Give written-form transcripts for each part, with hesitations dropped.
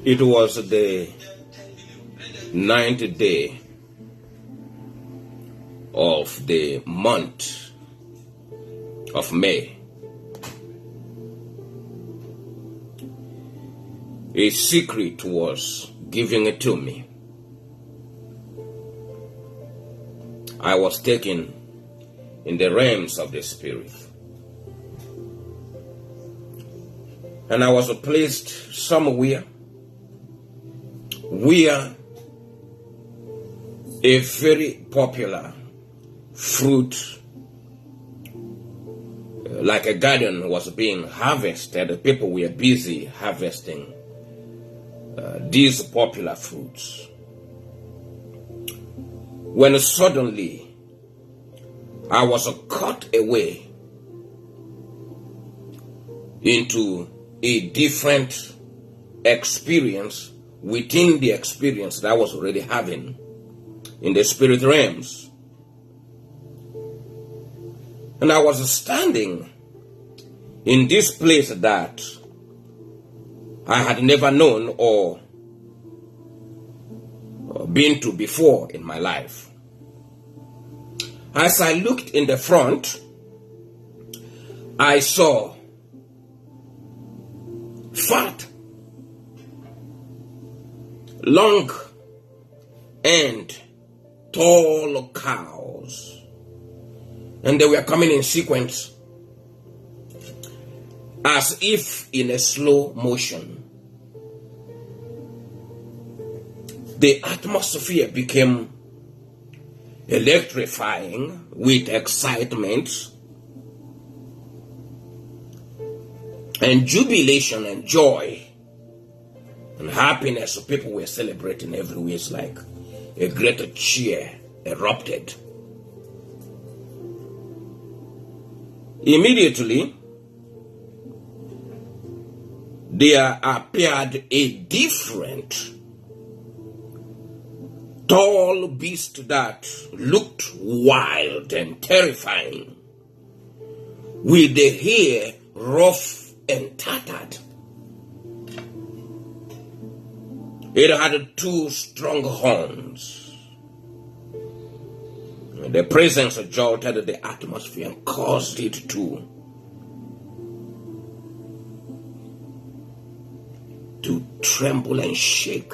It was the 9th day of the month of May. A secret was given to me. I was taken in the realms of the Spirit. And I was placed somewhere where a very popular fruit, like a garden, was being harvested. The people were busy harvesting these popular fruits. When suddenly I was caught away into a different experience within the experience that I was already having in the spirit realms. And I was standing in this place that I had never known or been to before in my life. As I looked in the front, I saw fat, long and tall cows, and they were coming in sequence as if in a slow motion. The atmosphere became electrifying with excitement and jubilation and joy and happiness. People were celebrating everywhere. It's like a great cheer erupted. Immediately, there appeared a different tall beast that looked wild and terrifying, with the hair rough and tattered. It had 2 strong horns. The presence jolted the atmosphere and caused it to tremble and shake.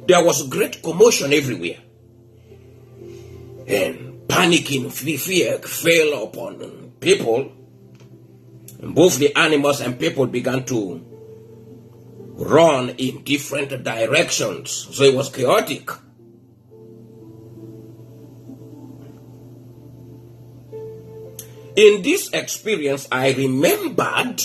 There was great commotion everywhere, and panicking fear fell upon people, and both the animals and people began to run in different directions, so it was chaotic. In this experience, I remembered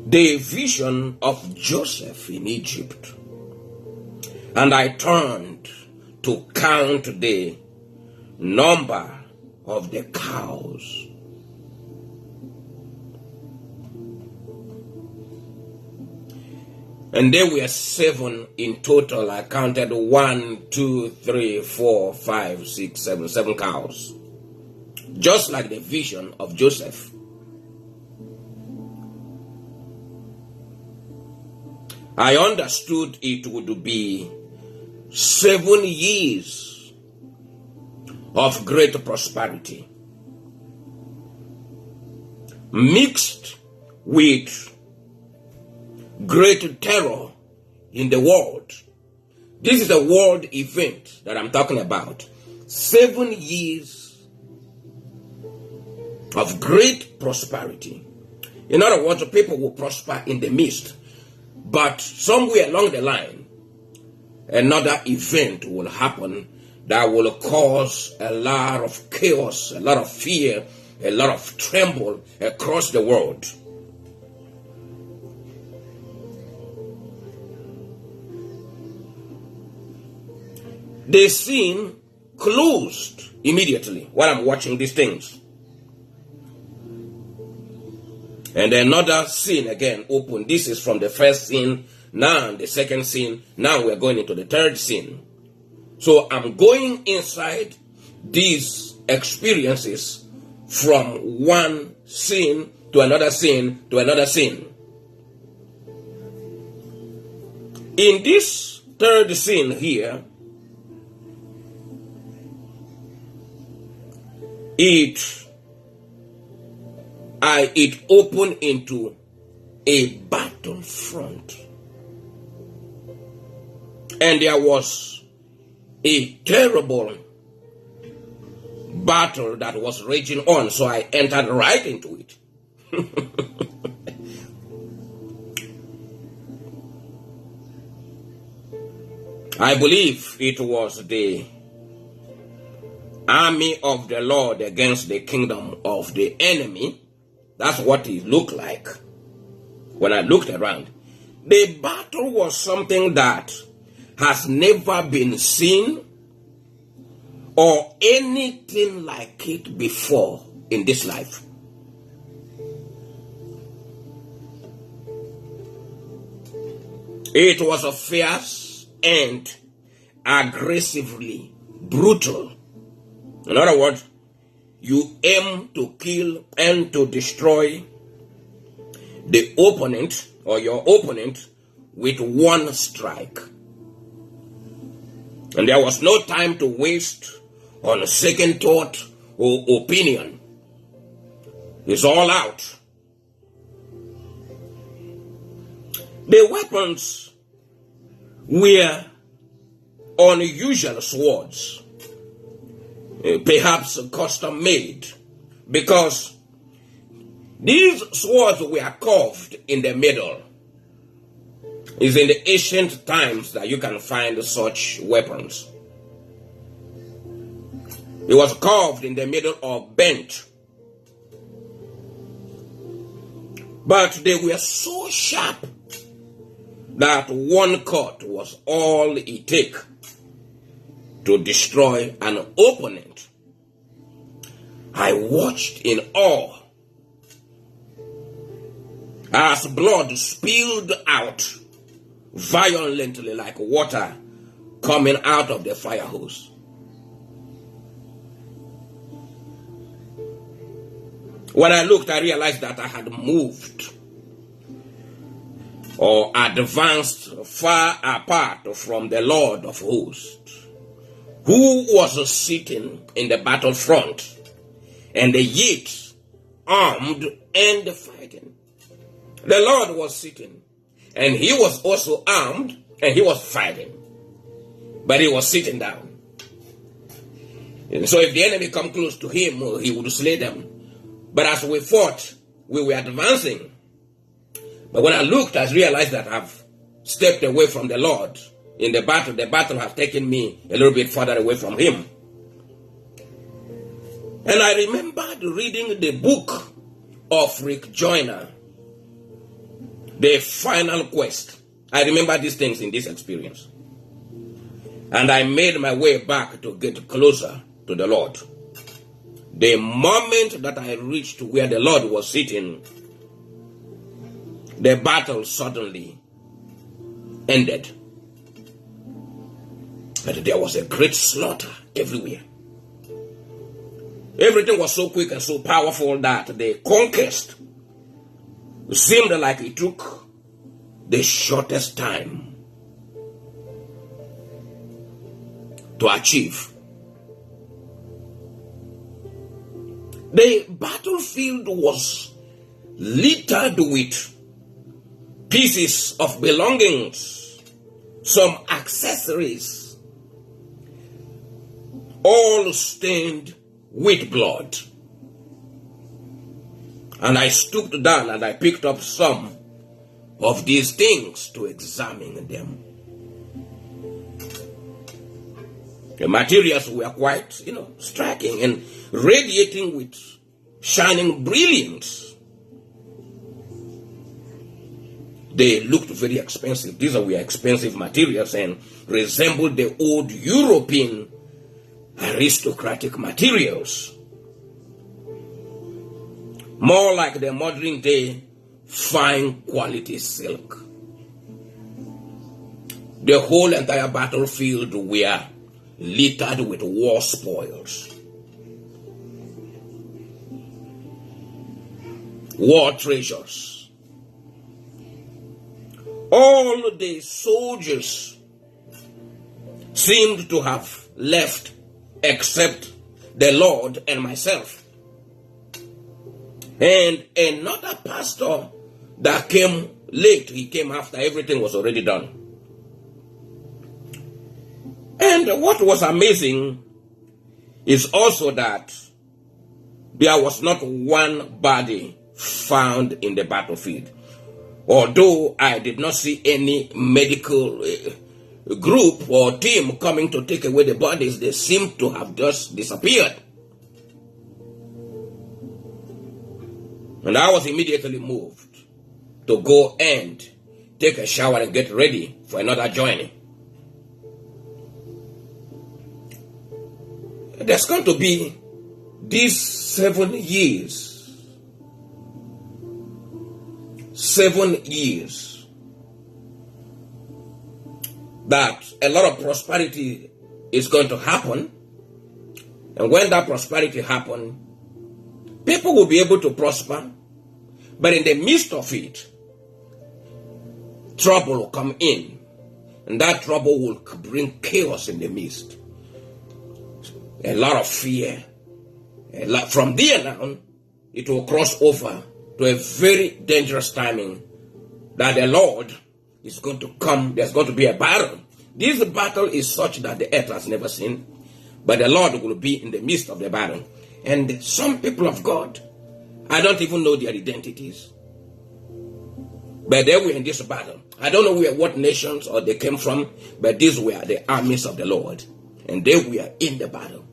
the vision of Joseph in Egypt. And I turned to count the number of the cows. And there were 7 in total. I counted 1, 2, 3, 4, 5, 6, 7 cows. Just like the vision of Joseph. I understood it would be 7 years of great prosperity, mixed with great terror in the world. This is a world event that I'm talking about. 7 years of great prosperity. In other words, people will prosper in the midst, but somewhere along the line, another event will happen that will cause a lot of chaos, a lot of fear, a lot of tremble across the world. The scene closed immediately while I'm watching these things. And another scene again opened. This is from the first scene, now the second scene, now we're going into the third scene. So I'm going inside these experiences from one scene to another scene to another scene. In this third scene here, it opened into a battlefront. And there was a terrible battle that was raging on, so I entered right into it. I believe it was the army of the Lord against the kingdom of the enemy. That's what it looked like when I looked around. The battle was something that has never been seen or anything like it before in this life. It was a fierce and aggressively brutal. In other words, you aim to kill and to destroy the opponent or your opponent with one strike. And there was no time to waste on a second thought or opinion. It's all out. The weapons were unusual swords, perhaps custom made, because these swords were curved in the middle. It's in the ancient times that you can find such weapons. It was carved in the middle or bent. But they were so sharp that one cut was all it took to destroy an opponent. I watched in awe as blood spilled out violently like water coming out of the fire hose. When I looked, I realized that I had moved or advanced far apart from the Lord of hosts, who was sitting in the battlefront and yet armed and fighting. The Lord was sitting, and he was also armed, and he was fighting. But he was sitting down. And so if the enemy come close to him, he would slay them. But as we fought, we were advancing. But when I looked, I realized that I've stepped away from the Lord in the battle. The battle has taken me a little bit further away from him. And I remembered reading the book of Rick Joyner, The Final Quest. I remember these things in this experience. And I made my way back to get closer to the Lord. The moment that I reached where the Lord was sitting, the battle suddenly ended. But there was a great slaughter everywhere. Everything was so quick and so powerful that the conquest seemed like it took the shortest time to achieve. The battlefield was littered with pieces of belongings, some accessories, all stained with blood. And I stooped down and I picked up some of these things to examine them. The materials were quite, striking and radiating with shining brilliance. They looked very expensive. These were expensive materials and resembled the old European aristocratic materials. More like the modern day fine quality silk. The whole entire battlefield were littered with war spoils, war treasures, all the soldiers seemed to have left except the Lord and myself. And another pastor that came late, he came after everything was already done. And what was amazing is also that there was not one body found in the battlefield. Although I did not see any medical group or team coming to take away the bodies, they seemed to have just disappeared. And I was immediately moved to go and take a shower and get ready for another journey. There's going to be these 7 years. 7 years that a lot of prosperity is going to happen. And when that prosperity happens, people will be able to prosper. But in the midst of it, trouble will come in. And that trouble will bring chaos in the midst. A lot of fear. From there on, it will cross over to a very dangerous timing that the Lord is going to come. There's going to be a battle. This battle is such that the earth has never seen. But the Lord will be in the midst of the battle. And some people of God, I don't even know their identities. But they were in this battle. I don't know what nations or they came from, but these were the armies of the Lord. And they were in the battle.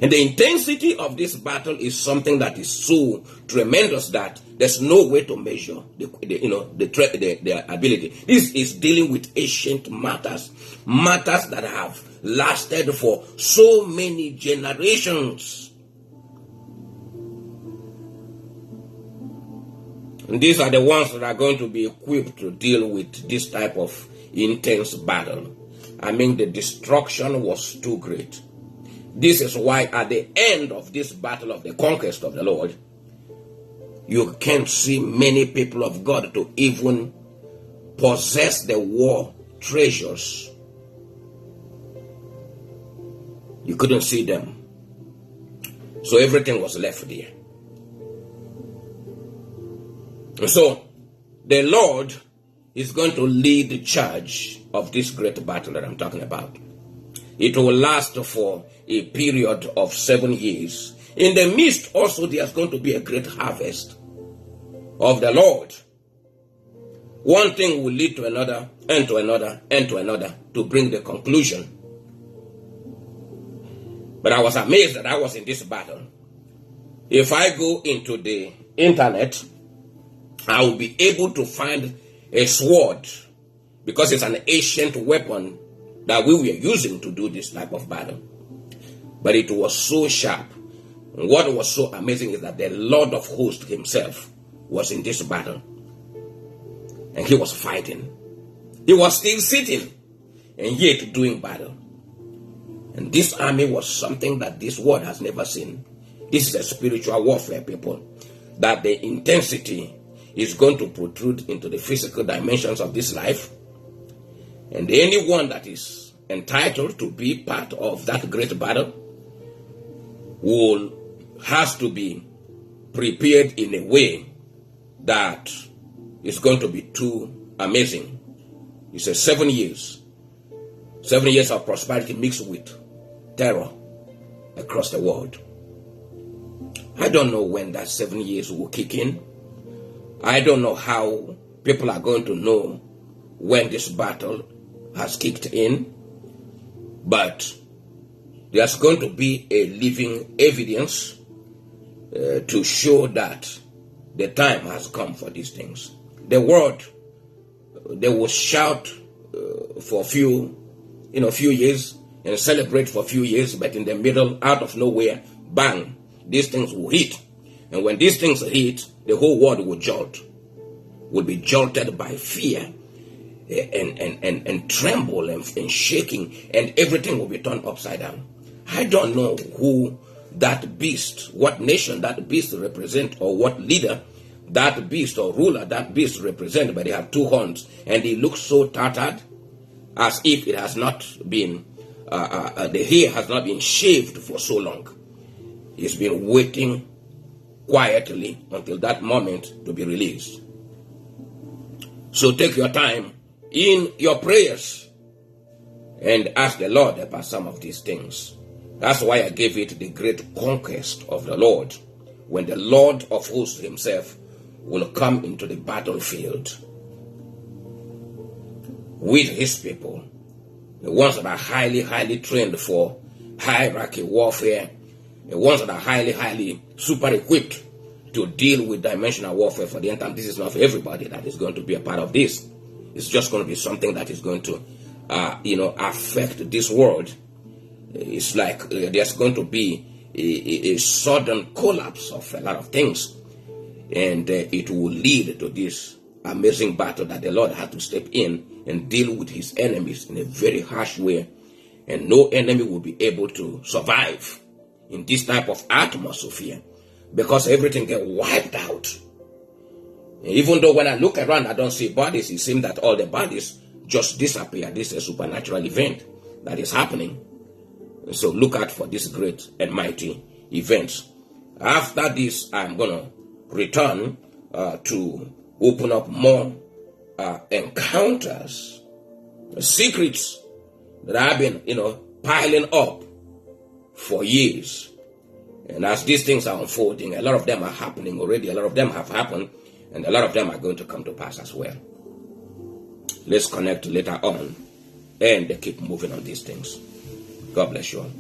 And the intensity of this battle is something that is so tremendous that there's no way to measure the ability. This is dealing with ancient matters that have lasted for so many generations. And these are the ones that are going to be equipped to deal with this type of intense battle. I mean, the destruction was too great. This is why at the end of this battle of the conquest of the Lord, you can't see many people of God to even possess the war treasures. You couldn't see them. So everything was left there. And so the Lord is going to lead the charge of this great battle that I'm talking about. It will last for a period of 7 years. In the midst also there's going to be a great harvest of the Lord. One thing will lead to another, and to another, and to another, to bring the conclusion. But I was amazed that I was in this battle. If I go into the internet, I will be able to find a sword, because it's an ancient weapon that we were using to do this type of battle. But it was so sharp. And what was so amazing is that the Lord of hosts himself was in this battle. And he was fighting. He was still sitting and yet doing battle. And this army was something that this world has never seen. This is a spiritual warfare, people. That the intensity is going to protrude into the physical dimensions of this life. And anyone that is entitled to be part of that great battle has to be prepared in a way that is going to be too amazing. It's a 7 years. 7 years of prosperity mixed with terror across the world. I don't know when that 7 years will kick in. I don't know how people are going to know when this battle has kicked in, but there's going to be a living evidence to show that the time has come for these things. The world, they will shout for a few years and celebrate for a few years, but in the middle, out of nowhere, bang, these things will hit. And when these things hit, the whole world will jolt, will be jolted by fear and tremble and shaking, and everything will be turned upside down. I don't know who that beast, what nation that beast represents, or what leader, that beast or ruler, that beast represented, but they have two horns, and he looks so tattered, as if it has not been, the hair has not been shaved for so long. He's been waiting quietly until that moment to be released. So take your time in your prayers and ask the Lord about some of these things. That's why I gave it the great conquest of the Lord, when the Lord of hosts himself will come into the battlefield with his people, the ones that are highly, highly trained for hierarchy warfare, the ones that are highly, highly super equipped to deal with dimensional warfare for the end time. This is not for everybody that is going to be a part of this. It's just going to be something that is going to, affect this world. It's like there's going to be a sudden collapse of a lot of things, and it will lead to this amazing battle that the Lord had to step in and deal with his enemies in a very harsh way, and no enemy will be able to survive in this type of atmosphere, because everything get wiped out. Even though when I look around, I don't see bodies, it seems that all the bodies just disappear. This is a supernatural event that is happening. So look out for this great and mighty events. After this, I'm going to return to open up more encounters, secrets that I've been, piling up for years. And as these things are unfolding, a lot of them are happening already. A lot of them have happened, and a lot of them are going to come to pass as well. Let's connect later on and keep moving on these things. God bless you all.